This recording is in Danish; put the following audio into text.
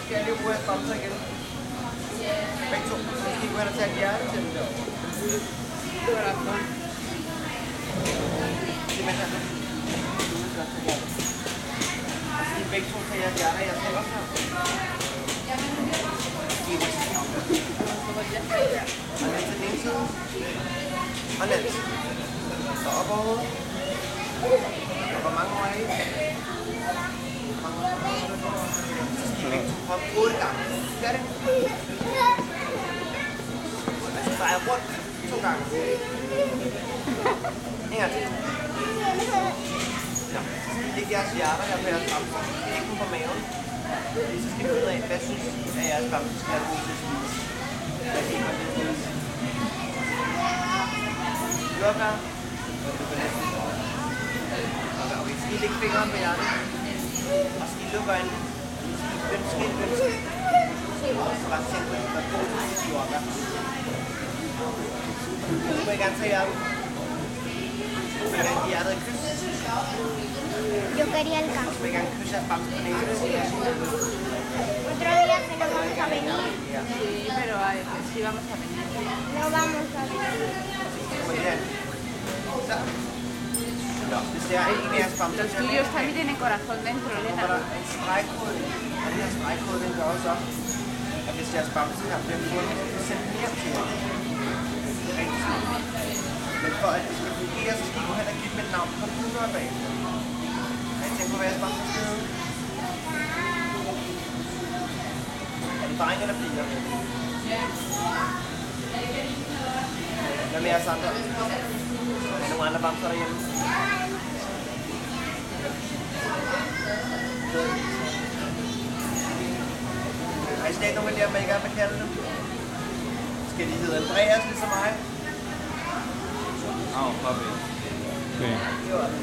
skal jeg lige bruge jeres bamser igen. Begge to. Så skal I gå hen og tage et hjerte til dem derovre. Det var der godt. Det er med her. Og så skal I begge to tage jeres hjerte, jeg skal også her. Og ned til den ene side. Og ned. Så op over hovedet. Og hvor mange år er I? Så skal I begge to hoppe 8 gange. Gør det? Altså dreje rundt 2 gange. En gang til. Ja. Så skal I lægge jeres hjerter her på jeres bamser. Ikke kun på maven. Så skal I finde ud af, hvad synes I, at jeres bamser skal have god til at spise. Hvad kan I godt lide at spise? Jordbær. Okay, så skal I lægge fingeren på hjertet. Og så skal I lukke øjnene. Ønske. Og så bare tænke på, at der er god til at spise jordbær. Så må I gerne tage hjertet. Så må I gerne give hjertet et kys. Yo quería el campo. Så må I gerne kysse jeres bamse på næsen. Otro día que no vamos a venir. Ja. Sí, pero sí vamos a venir. No vamos a venir. Muy bien. Så. Nå, hvis det er en af jeres bamser, Los tuyos también tienen corazón dentro, så Elena. kommer der en stregkode. Og den her stregkode, den gør også, at hvis jeres bamse her bliver fundet, så kan I sende den hjem til jer. Rigtig smukt. Men for at det skal fungere, så skal I gå hen og give dem et navn på computeren bagefter. Kan I tænke på, hvad jeres bamse skal hedde? Er det drenge eller piger? Hvad med jeres andre? Er der nogle andre bamser derhjemme? Har I slet nogle af dem, I gerne vil kalde dem? Skal de hedde Andreas ligesom mig? Oh, puppy. Okay. Det var det.